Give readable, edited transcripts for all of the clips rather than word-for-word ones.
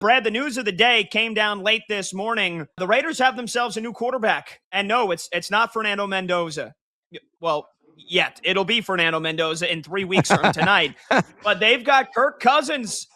Brad, the news of the day came down late this morning. The Raiders have themselves a new quarterback. And no, it's not Fernando Mendoza. Well, yet. It'll be Fernando Mendoza in 3 weeks from tonight. But they've got Kirk Cousins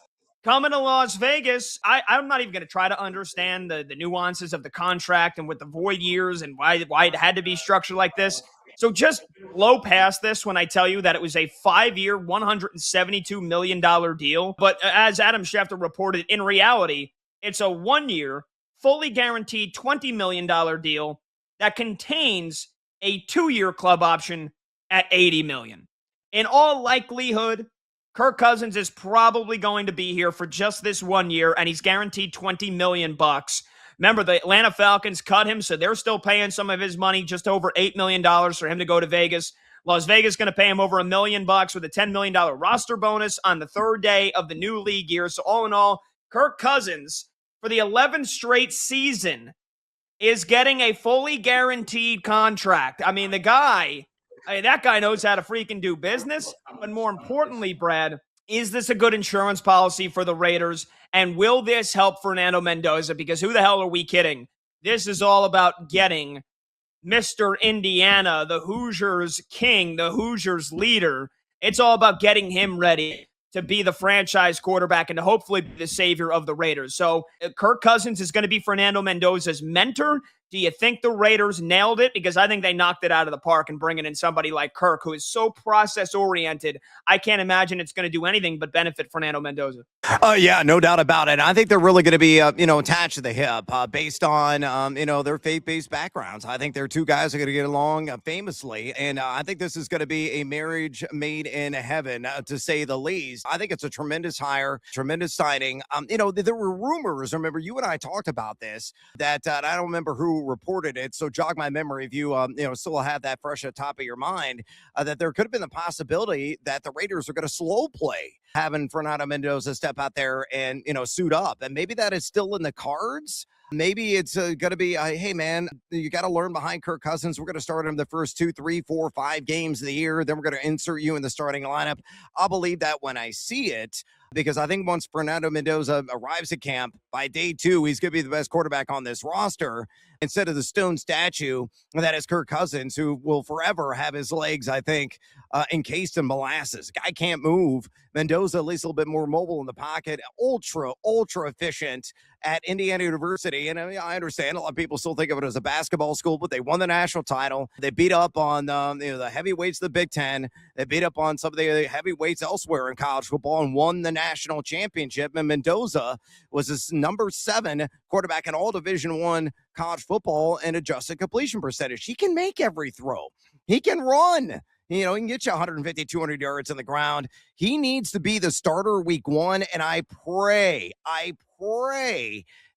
coming to Las Vegas. I'm not even going to try to understand the nuances of the contract and with the void years and why it had to be structured like this. So just blow past this when I tell you that it was a 5-year, $172 million deal. But as Adam Schefter reported, in reality, it's a 1-year, fully guaranteed $20 million deal that contains a 2-year club option at $80 million. In all likelihood, Kirk Cousins is probably going to be here for just this 1 year, and he's guaranteed $20 million. Remember, the Atlanta Falcons cut him, so they're still paying some of his money, just over $8 million for him to go to Vegas. Las Vegas going to pay him over $1 million with a $10 million roster bonus on the third day of the new league year. So all in all, Kirk Cousins, for the 11th straight season, is getting a fully guaranteed contract. I mean, that guy knows how to freaking do business. But more importantly, Brad, is this a good insurance policy for the Raiders? And will this help Fernando Mendoza? Because who the hell are we kidding? This is all about getting Mr. Indiana, the Hoosiers king, the Hoosiers leader. It's all about getting him ready to be the franchise quarterback and to hopefully be the savior of the Raiders. So Kirk Cousins is going to be Fernando Mendoza's mentor. Do you think the Raiders nailed it? Because I think they knocked it out of the park and bringing in somebody like Kirk, who is so process-oriented. I can't imagine it's going to do anything but benefit Fernando Mendoza. Yeah, no doubt about it. I think they're really going to be, attached to the hip based on, their faith-based backgrounds. I think they're two guys who are going to get along famously, and I think this is going to be a marriage made in heaven, to say the least. I think it's a tremendous hire, tremendous signing. There were rumors, remember, you and I talked about this, that I don't remember who reported it, so jog my memory if you still have that fresh at the top of your mind, that there could have been the possibility that the Raiders are going to slow play having Fernando Mendoza step out there and suit up, and maybe that is still in the cards. Maybe it's going to be, hey, man, you got to learn behind Kirk Cousins. We're going to start him the first 2, 3, 4, 5 games of the year. Then we're going to insert you in the starting lineup. I'll believe that when I see it, because I think once Fernando Mendoza arrives at camp, by day 2, he's going to be the best quarterback on this roster instead of the stone statue that is Kirk Cousins, who will forever have his legs, I think, encased in molasses. Guy can't move. Mendoza, at least a little bit more mobile in the pocket, ultra efficient at Indiana University. And I understand a lot of people still think of it as a basketball school, but they won the national title. They beat up on the heavyweights of the Big Ten. They beat up on some of the heavyweights elsewhere in college football and won the national championship. And Mendoza was his number 7 quarterback in all Division I college football and adjusted completion percentage. He can make every throw. He can run. He can get you 150, 200 yards on the ground. He needs to be the starter week 1, and I pray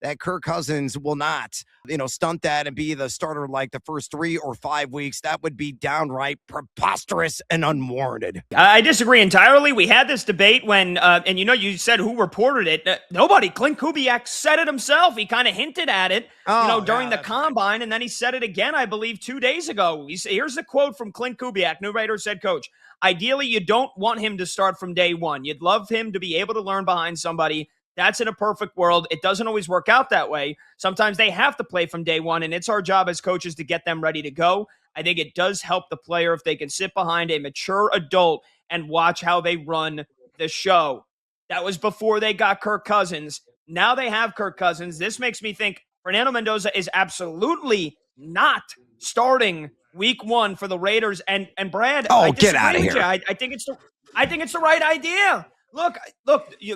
that Kirk Cousins will not, stunt that and be the starter like the first 3 or 5 weeks. That would be downright preposterous and unwarranted. I disagree entirely. We had this debate when, and you said who reported it. Nobody. Clint Kubiak said it himself. He kind of hinted at it, during the combine, and then he said it again, I believe, 2 days ago. Here's the quote from Clint Kubiak, new Raiders head coach. Ideally, you don't want him to start from day 1. You'd love him to be able to learn behind somebody. That's in a perfect world. It doesn't always work out that way. Sometimes they have to play from day 1, and it's our job as coaches to get them ready to go. I think it does help the player if they can sit behind a mature adult and watch how they run the show. That was before they got Kirk Cousins. Now they have Kirk Cousins. This makes me think Fernando Mendoza is absolutely not starting week 1 for the Raiders. And Brad, I get out of here. I think it's the right idea. Look,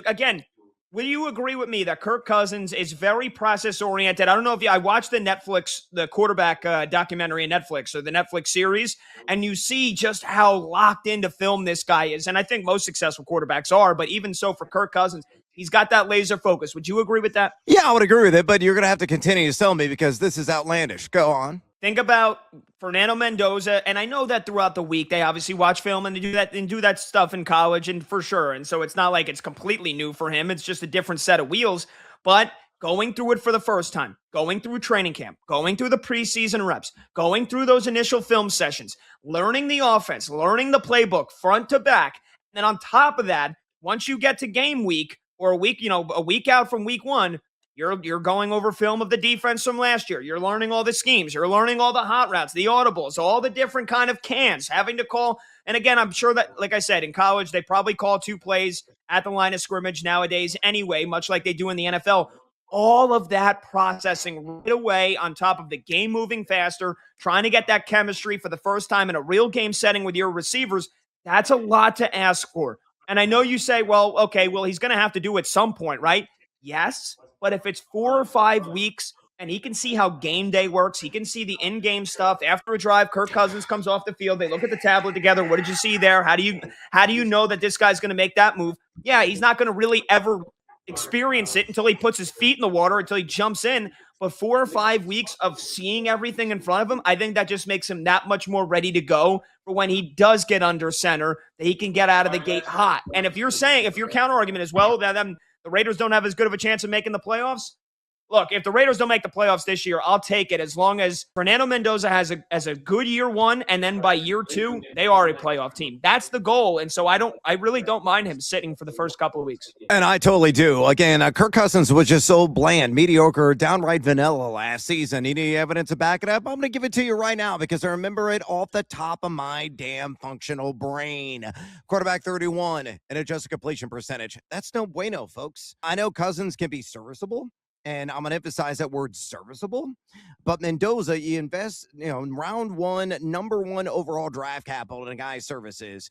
again, will you agree with me that Kirk Cousins is very process-oriented? I don't know if I watched the quarterback documentary on Netflix or the Netflix series, and you see just how locked into film this guy is. And I think most successful quarterbacks are, but even so for Kirk Cousins, he's got that laser focus. Would you agree with that? Yeah, I would agree with it, but you're going to have to continue to sell me because this is outlandish. Go on. Think about Fernando Mendoza, and I know that throughout the week they obviously watch film and they do that stuff in college, and for sure. And so it's not like it's completely new for him. It's just a different set of wheels. But going through it for the first time, going through training camp, going through the preseason reps, going through those initial film sessions, learning the offense, learning the playbook front to back, and then on top of that, once you get to game week, or a week out from week one, you're going over film of the defense from last year. You're learning all the schemes. You're learning all the hot routes, the audibles, all the different kind of cans, having to call. And again, I'm sure that, like I said, in college, they probably call 2 plays at the line of scrimmage nowadays anyway, much like they do in the NFL. All of that processing right away on top of the game moving faster, trying to get that chemistry for the first time in a real game setting with your receivers, that's a lot to ask for. And I know you say, well, okay, well, he's going to have to do it at some point, right? Yes, but if it's 4 or 5 weeks and he can see how game day works, he can see the in-game stuff. After a drive, Kirk Cousins comes off the field. They look at the tablet together. What did you see there? How do you know that this guy's going to make that move? Yeah, he's not going to really ever experience it until he puts his feet in the water, until he jumps in. But 4 or 5 weeks of seeing everything in front of him, I think that just makes him that much more ready to go for when he does get under center, that he can get out of the gate hot. And if your counter argument is, well, that the Raiders don't have as good of a chance of making the playoffs. Look, if the Raiders don't make the playoffs this year, I'll take it as long as Fernando Mendoza has a good year one, and then by year two, they are a playoff team. That's the goal. And so I really don't mind him sitting for the first couple of weeks. And I totally do. Again, Kirk Cousins was just so bland, mediocre, downright vanilla last season. Any evidence to back it up? I'm going to give it to you right now because I remember it off the top of my damn functional brain. Quarterback 31 and adjusted completion percentage. That's no bueno, folks. I know Cousins can be serviceable. And I'm going to emphasize that word serviceable. But Mendoza, you invest, in round one, number one overall draft capital in a guy's services.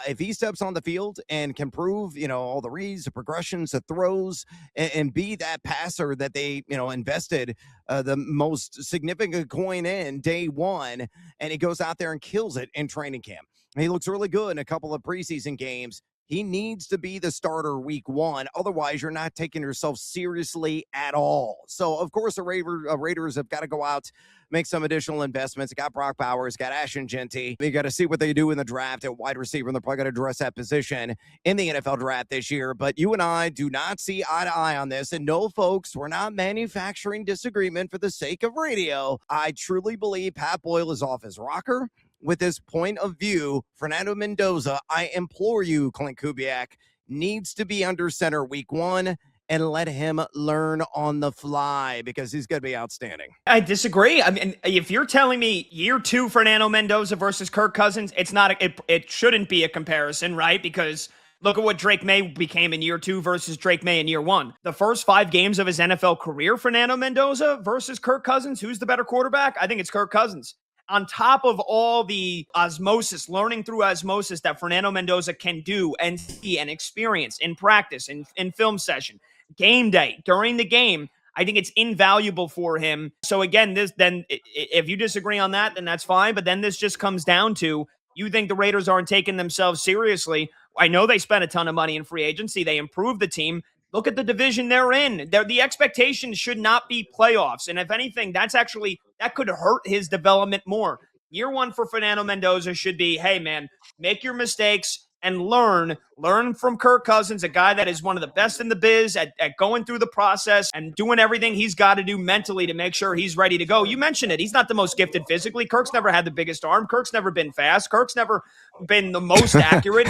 If he steps on the field and can prove, all the reads, the progressions, the throws, and be that passer that they, invested the most significant coin in day one, and he goes out there and kills it in training camp. And he looks really good in a couple of preseason games. He needs to be the starter week one. Otherwise, you're not taking yourself seriously at all. So, of course, the Raiders have got to go out, make some additional investments. Got Brock Bowers, got Ashton Genty. They got to see what they do in the draft at wide receiver, and they're probably going to address that position in the NFL draft this year. But you and I do not see eye to eye on this. And no, folks, we're not manufacturing disagreement for the sake of radio. I truly believe Pat Boyle is off his rocker. With this point of view, Fernando Mendoza, I implore you, Clint Kubiak, needs to be under center week one and let him learn on the fly because he's going to be outstanding. I disagree. I mean, if you're telling me year two Fernando Mendoza versus Kirk Cousins, it shouldn't be a comparison, right? Because look at what Drake May became in year two versus Drake May in year one. The first 5 games of his NFL career, Fernando Mendoza versus Kirk Cousins, who's the better quarterback? I think it's Kirk Cousins. On top of all the osmosis, learning through osmosis that Fernando Mendoza can do and see and experience in practice, in film session, game day, during the game, I think it's invaluable for him. So again, if you disagree on that, then that's fine. But then this just comes down to, you think the Raiders aren't taking themselves seriously. I know they spent a ton of money in free agency. They improved the team. Look at the division they're in. The expectation should not be playoffs. And if anything, that could hurt his development more. Year one for Fernando Mendoza should be, hey, man, make your mistakes and learn from Kirk Cousins, a guy that is one of the best in the biz at going through the process and doing everything he's got to do mentally to make sure he's ready to go. You mentioned it. He's not the most gifted physically. Kirk's never had the biggest arm. Kirk's never been fast. Kirk's never been the most accurate.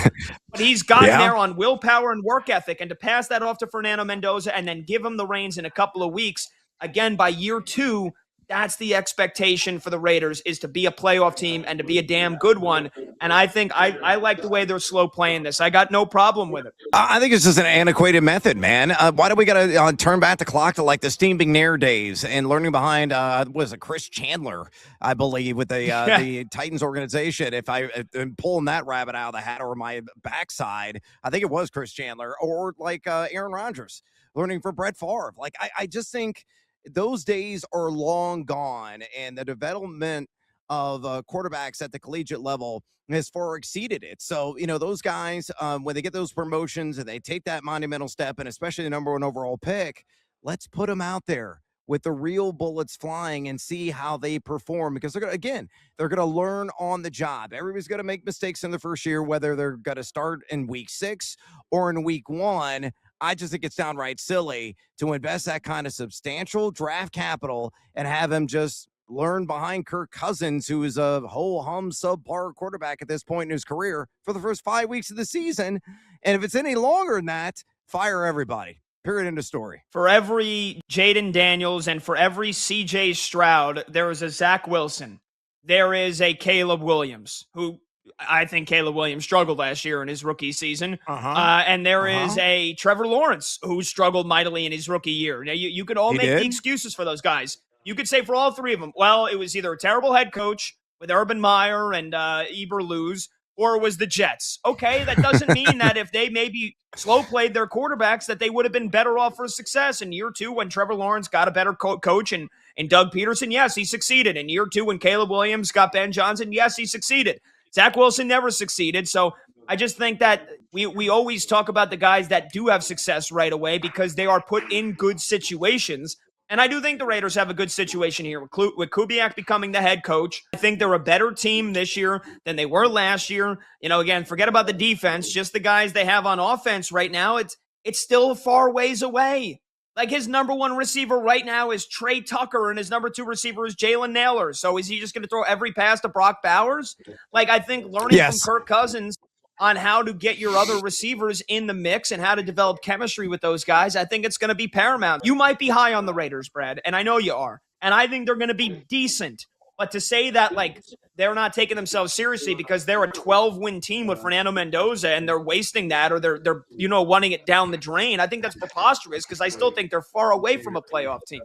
But he's gotten there on willpower and work ethic. And to pass that off to Fernando Mendoza and then give him the reins in a couple of weeks, again, by year two, that's the expectation for the Raiders, is to be a playoff team and to be a damn good one. And I think I like the way they're slow playing this. I got no problem with it. I think it's just an antiquated method, man. Why do we got to turn back the clock to like the Steve McNair days and learning behind, was it Chris Chandler, I believe, with the Titans organization? If I'm pulling that rabbit out of the hat or my backside, I think it was Chris Chandler, or like Aaron Rodgers learning from Brett Favre. Like, I just think those days are long gone, and the development of quarterbacks at the collegiate level has far exceeded it. So, those guys, when they get those promotions and they take that monumental step, and especially the number one overall pick, let's put them out there with the real bullets flying and see how they perform, because they're going to learn on the job. Everybody's going to make mistakes in the first year, whether they're going to start in week 6 or in week 1. I just think it's downright silly to invest that kind of substantial draft capital and have him just learn behind Kirk Cousins, who is a ho-hum subpar quarterback at this point in his career, for the first 5 weeks of the season. And if it's any longer than that, Fire everybody. Period. End of story. For every Jaden Daniels and for every CJ Stroud, there is a Zach Wilson. There is a Caleb Williams, who I think Caleb Williams struggled last year in his rookie season. And there is a Trevor Lawrence who struggled mightily in his rookie year. Now, you could all make the excuses for those guys. You could say for all three of them, well, it was either a terrible head coach with Urban Meyer and Eberflus, or it was the Jets. Okay, that doesn't mean that if they maybe slow played their quarterbacks that they would have been better off for success in year two when Trevor Lawrence got a better coach and Doug Peterson. Yes, he succeeded. In year two when Caleb Williams got Ben Johnson, yes, he succeeded. Zach Wilson never succeeded. So I just think that we always talk about the guys that do have success right away because they are put in good situations. And I do think the Raiders have a good situation here with Kubiak becoming the head coach. I think they're a better team this year than they were last year. Again, forget about the defense, just the guys they have on offense right now. It's still a far ways away. Like his number one receiver right now is Trey Tucker, and his number two receiver is Jalen Nailor. So is he just going to throw every pass to Brock Bowers? Like I think learning from Kirk Cousins on how to get your other receivers in the mix and how to develop chemistry with those guys, I think it's going to be paramount. You might be high on the Raiders, Brad, and I know you are. And I think they're going to be decent. But to say that, like, they're not taking themselves seriously because they're a 12-win team with Fernando Mendoza and they're wasting that or they're running it down the drain, I think that's preposterous because I still think they're far away from a playoff team.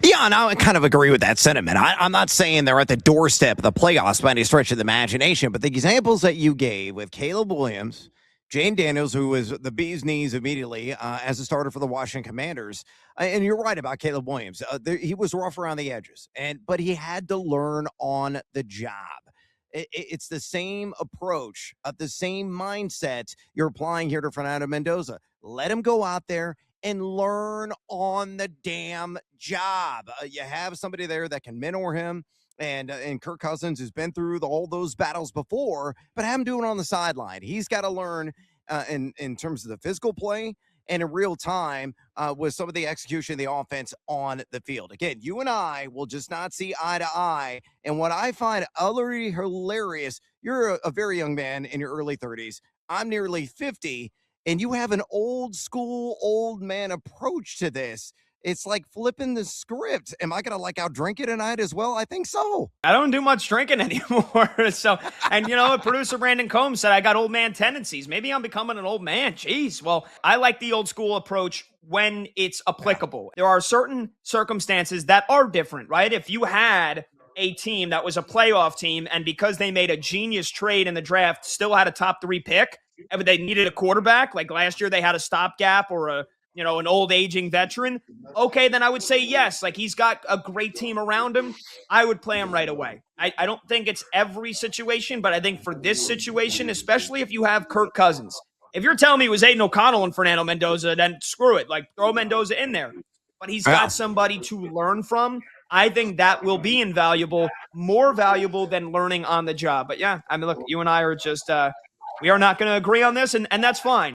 Yeah, and I kind of agree with that sentiment. I'm not saying they're at the doorstep of the playoffs by any stretch of the imagination, but the examples that you gave with Caleb Williams, Jane Daniels, who was the bee's knees immediately as a starter for the Washington Commanders, and you're right about Caleb Williams. He was rough around the edges, but he had to learn on the job. It's the same approach, the same mindset you're applying here to Fernando Mendoza. Let him go out there and learn on the damn job. You have somebody there that can mentor him, and Kirk Cousins has been through all those battles before, but have him do it on the sideline. He's got to learn in terms of the physical play and in real time with some of the execution of the offense on the field. Again, you and I will just not see eye to eye. And what I find utterly hilarious, you're a very young man in your early 30s. I'm nearly 50. And you have an old school, old man approach to this. It's like flipping the script. Am I going to outdrink it tonight as well? I think so. I don't do much drinking anymore. And producer Brandon Combs said I got old man tendencies. Maybe I'm becoming an old man. Jeez. Well, I like the old school approach when it's applicable. There are certain circumstances that are different, right? If you had a team that was a playoff team and because they made a genius trade in the draft, still had a top 3 pick, but they needed a quarterback, like last year they had a stopgap or an old aging veteran. Okay, then I would say yes. Like he's got a great team around him. I would play him right away. I don't think it's every situation, but I think for this situation, especially if you have Kirk Cousins, if you're telling me it was Aiden O'Connell and Fernando Mendoza, then screw it. Like throw Mendoza in there. But he's got somebody to learn from. I think that will be invaluable, more valuable than learning on the job. But yeah, I mean, look, you and I are just we are not going to agree on this, and that's fine.